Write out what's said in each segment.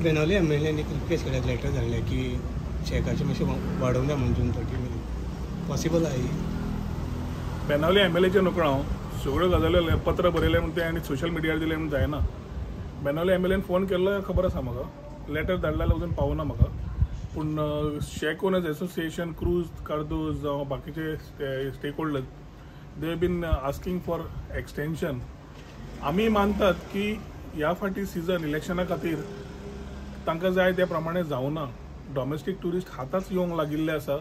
Benaulim MLN एक request केल्यात letter धाडल्या की चॅकाचे मातशें वाडोवंक जाय म्हणून जून 30 पॉसिबल आहे. बेनावली एमएलएचे नोकळो हांव सगळ्यो गजाल्यो पत्र बरयलें म्हणून तें आनी सोशल मिडियार दिलें म्हणून जायना. बेनावली एमएलएन फोन केल्लो खबर आसा म्हाका, लेटर धाडला अजून पावना म्हाका. पूण शेक ओनर्स एसोसिएशन, क्रूज, कार्दोज जावं बाकीचे stakeholders they have been asking for extension. आमी मानतात की ह्या फाटी सिजन इलेक्शना खातीर तांकां जाय त्या प्रमाणे जावना. डॉमेस्टीक टुरिस्ट हाताच येवंक लागिल्ले आसा.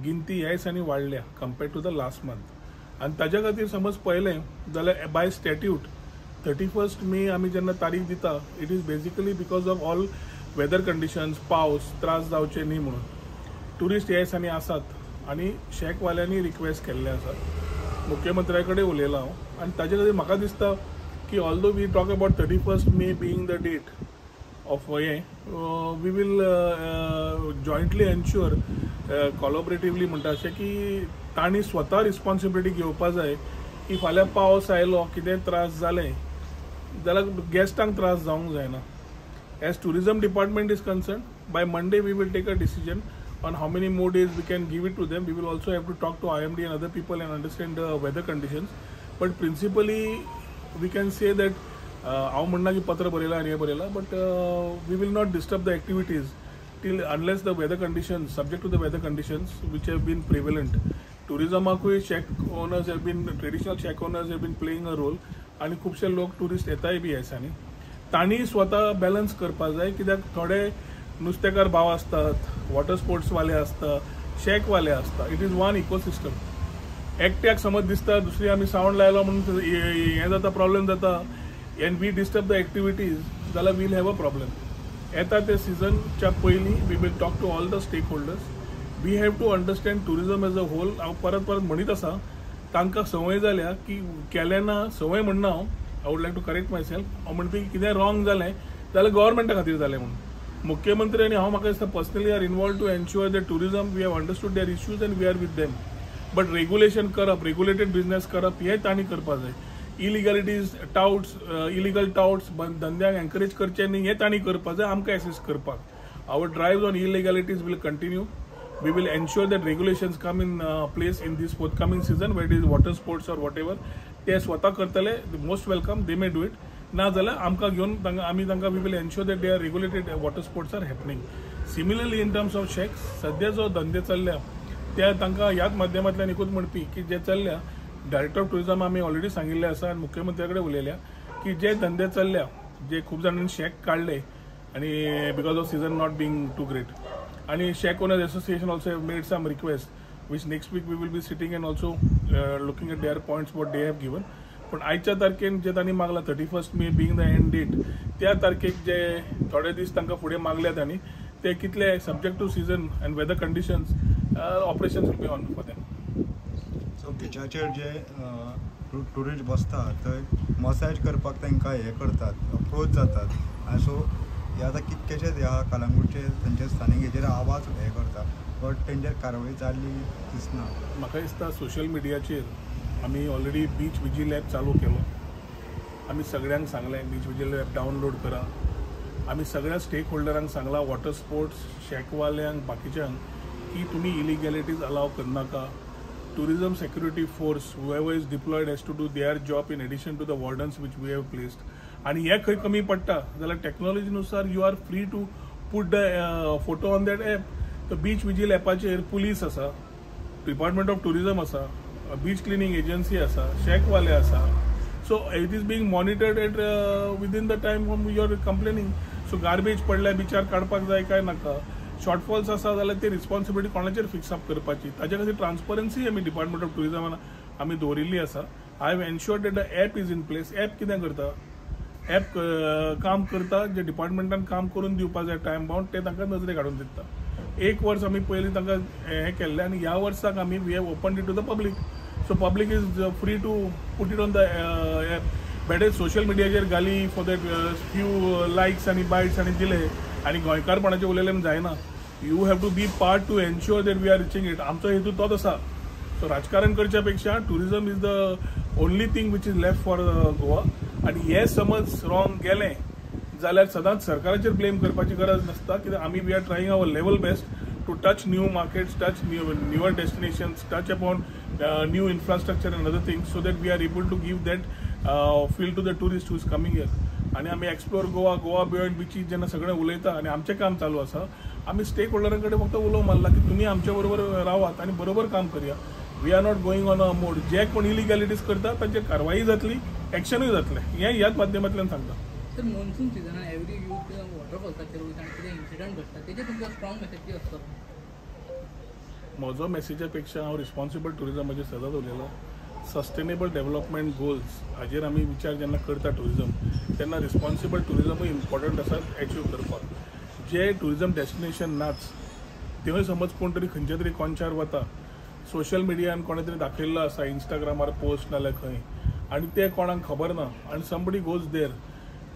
गिनती ह्या दिसांनी वाडल्या compared to the last month. आनी ताज्या खातीर समज पळयलें जाल्यार बाय स्टॅट्यूट 31 मे आमी जेन्ना तारीख दिता it is basically because of all weather conditions, पावस त्रास जावचे न्ही म्हणून. टुरिस्ट ह्या दिसांनी आसात आनी शेकवाल्यांनी रिक्वेस्ट केल्ले आसा. मुख्यमंत्र्या कडेन उलयलां हांव आनी ताजे खातीर म्हाका दिसता की although we talk about 31 May being the date of we will jointly ensure collaboratively म्हणटा अशें की तांणी स्वता रिस्पॉन्सिबिलिटी घेवपा जाय की फाल्यां पावस आयलो कितें त्रास जालें जाल्यार गेस्टांक त्रास जावंक जायना. As tourism department is concerned, by Monday we will take a decision on how many more days we can give it to them. We will also have to talk to IMD and other people and understand the weather conditions. But principally, we can say that हांव म्हणना की पत्र बरयलां आनी हें बरयलां, but we will not disturb the activities till unless the weather conditions, subject to the weather conditions which have been prevalent. Tourismaकूय shack owners have been, traditional shack owners have been playing a role आनी खुबशे लोक tourist येताय बी ह्या दिसांनी. तांणी स्वता balance करपा जाय कित्याक थोडे नुस्तेकार भाव आसतात, वॉटर स्पोर्ट्सवाले आसता, शेकवाले आसता. It is one ecosystem. एकट्याक समज दिसता दुसरी आमी सावंड लायलो म्हणून हें जाता, प्रॉब्लेम जाता and we disturb the activities जाल्यार वील हॅव अ प्रॉब्लेम. येता ते सिजनच्या पयलीं we will talk to all the stakeholders. We have to understand tourism as a whole. हांव परत म्हणीत आसा तांकां संवय जाल्या की केलें ना, संवय म्हणना हांव, I would like to correct myself. हांव म्हणटा की कितें रॉंग जालें जाल्यार गव्हर्मेंटा खातीर जालें म्हणून. मुख्यमंत्री आनी हांव म्हाका दिसता personally are involve to ensure that tourism we have understood their issues and we are with them. But regulation करप, रेग्युलेटेड बिझनेस करप हें तांणी करपा जाय. इलिगॅलिटीज, टाउट्स, इलिगल टाउट्स धंद्यांक एनकरेज करचे न्ही हें तांणी करपा जाय, आमकां एसिस्ट करपाक. Our drive on illegalities will continue. We will ensure that regulations come in place in this forthcoming season, whether it is water sports or whatever. ते स्वता करतले, most welcome, they may do it. ना जाल्यार आमकां घेवन आमी तांकां we will ensure that they are regulated water sports are happening. Similarly in terms of shacks, सद्या जो धंदे चल्ल्या त्या तांकां ह्याच माध्यमांतल्यान एकूच म्हणपी की जे चल्ल्या, डायरेक्टर ऑफ टुरिजम आमी ऑलरेडी सांगिल्लें आसा आनी मुख्यमंत्र्या कडेन उलयल्या की जे धंदे चल्ल्या, जे खूब जाणांनी शेक काडले आनी because of season not being too great. आणि shack owners association also have made some requests which next week we will be sitting and also looking at their points what they have given. पण आयच्या तारखेन जे तांणी मागला 31 मे being the end date, त्या तारखेक जे थोडे दीस तांकां फुडें मागल्या तांणी ते कितले subject to season and weather conditions operations will be on for them. So बिचाचेर जे टुरिस्ट बसतात थंय मसाज करपाक तांकां हे करतात, अप्रोच जातात. आनी सो हे आतां कितकेशेच ह्या कलंगूटचे तांचे स्थानीक हेजेर आवाज हे करतात, बट तेंचेर कारवाय जाल्ली दिसना. म्हाका दिसता सोशल मिडियाचेर आमी ऑलरेडी बीच विजील ॲप चालू केलो. आमी सगळ्यांक सांगलें बीच विजील ॲप डावनलोड करा. आमी सगळ्या स्टेक होल्डरांक सांगलां, वॉटर स्पोर्ट्स, शेकवाल्यांक, बाकीच्यांक की तुमी इलिगॅलिटीज अलाव करनाका. Tourism security force whoever is deployed has to do their job in addition to the wardens which we have placed. आणि हे खंय कमी पडटा जाल्यार टेक्नॉलॉजीनुसार you are free to put the photo on that app. तर beach vigil ॲपाचेर police आसा, डिपार्टमेंट ऑफ टुरिजम आसा, बीच क्लिनिंग एजन्सी आसा, शेकवाले आसा. So it is being monitored at within the time from your complaining. So garbage पडल्या बिचार काडपाक जाय काय नाका. शॉर्टफॉल्स आसा जाल्यार ती रिस्पॉन्सिबिलिटी कोणाचेर फिक्स अप करपाची. ताचे खातीर ट्रान्सपरन्सी आमी डिपार्टमेंट ऑफ टुरिजमान आमी दवरिल्ली आसा. I have ensured that the app is in place. App कितें करता, ॲप काम करता जे डिपार्टमेंटान काम करून दिवपा जाय टायम बाउंड ते तांकां नजरेक हाडून दिता. 1 वर्स आमी पयलीं तांकां हें केल्लें आनी ह्या वर्साक आमी we have open it to the public. So public is free to put it on the app. Better social मिडियाचेर घाली फॉर दॅट फ्यू लायक्स आनी बायट्स आनी दिले आनी गोंयकारपणाचें उलयलें जायना. You have to be part to ensure that we are reaching it. आमचो हेतू तोच आसा. सो राजकारण करच्या पेक्षा tourism is the only thing which is left for Goa. आणि हे समज रॉंग गेलें जाल्यार सदांच सरकाराचेर ब्लेम करपाची गरज नासता, कित्याक आमी we are trying our level best to touch new markets, touch newer destinations, touch upon new infrastructure and other things, so that we are able to give that feel to the tourist who is coming here. आणि आमी explore Goa beyond beaches जेन्ना सगळें उलयता आनी आमचें काम चालू आसा, आमी स्टेक होल्डरां कडेन फक्त उलोव मारला की तुमी आमच्या बरोबर रावात आनी बरोबर काम करया. We are not going on a mode. जे कोण इलिगॅलिटीज करता तांचेर कारवाई जातली, एक्शनूय जातलें, हें ह्याच माध्यमांतल्यान सांगता. सर, मॉन्सून सिजनान एवरी यूथ वॉटरफॉल्साचेर वयता आनी कितें इन्सिडंट घडटा तेजेर तुमचो स्ट्रॉंग मेसेज कितें आसता? म्हजो मेसेजा पेक्षा हांव रिस्पॉन्सिबल टुरिजमाचेर सदांच उलयलो. सस्टेनेबल डेव्हलपमेंट गोल्स हाजेर आमी विचार जेन्ना करता टुरिजम, तेन्ना रिस्पॉन्सिबल टुरिजमूय इम्पॉर्टंट आसा एचीव करपाक. जे टुरिजम डेस्टिनेशन नाच थंय समज कोण तरी खंयच्या तरी कोनशार वता, सोशल मिडियान कोणे तरी दाखयल्लो आसा, इंस्टाग्रामार पोस्ट नाल्यार खंय, आनी ते कोणाक खबर ना आनी somebody goes there,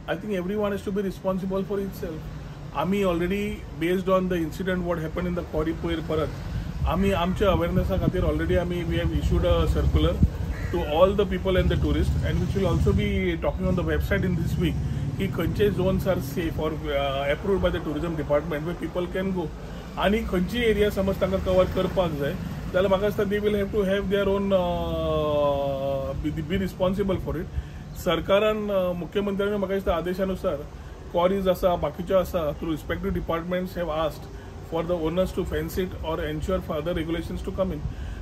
I think everyone is to be responsible for itself. आमी already based on the incident what happen in the quarry पयर परत आमी आमच्या अवेरनेसा खातीर ऑलरेडी आमी we have issued a circular to all the people and the tourist, and which will also be talking on the website in this week की खंयचे zones are safe or approved by the tourism department way people can go. आनी खंयची area समज तांकां cover करपाक जाय जाल्यार म्हाका दिसता they will have to have their own be responsible for it. सरकारान मुख्यमंत्र्यान म्हाका दिसता आदेशानुसार क्वॉरीज आसा, बाकीच्यो आसा, through respective departments have asked for the owners to fence it or ensure further regulations to come in.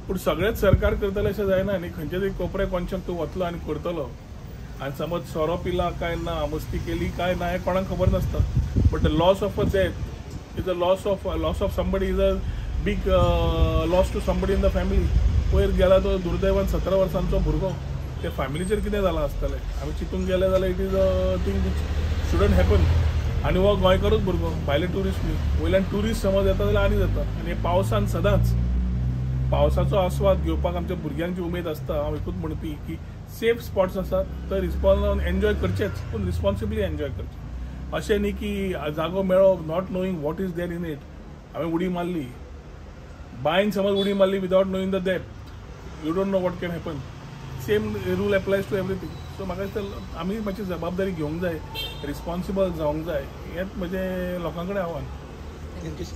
पूण सगळेंच सरकार करतलें अशें जायना न्ही. खंयचे तरी कोपऱ्या कोनशाक तूं वतलो आनी करतलो आनी समज सोरो पिला काय ना, मस्ती केली काय ना, हें कोणाक खबर नासता. But the loss of a death is a loss of somebody is a big loss to somebody in the family. पयर गेला तो दुर्दैवान 17 वर्सांचो भुरगो, त्या फॅमिलीचेर कितें जालां आसतलें आमी चिंतूंक गेले जाल्यार it is a thing which shouldn't happen. आनी हो गोंयकारूच भुरगो, भायले ट्युरिस्ट न्ही, वयल्यान ट्युरिस्ट समज येता जाल्यार आनी जाता. आनी पावसान सदांच पावसाचो आस्वाद घेवपाक आमच्या भुरग्यांची उमेद आसता. हांव एकूच म्हणपी की सेफ स्पॉट्स आसात तर एन्जॉय करचेच, पूण रिस्पॉन्सिबली एन्जॉय करचें. अशें न्ही की जागो मेळ्ळो not knowing what is there in it, हांवें उडी मारली, बायन समज उडी मारली without knowing the depth, you don't know what can happen. Same rule applies to everything. So म्हाका दिसता आमी मातशी जबाबदारी घेवंक जाय, रिस्पॉन्सिबल जावंक जाय, हेंच म्हजें लोकां कडेन आव्हान. Thank you sir.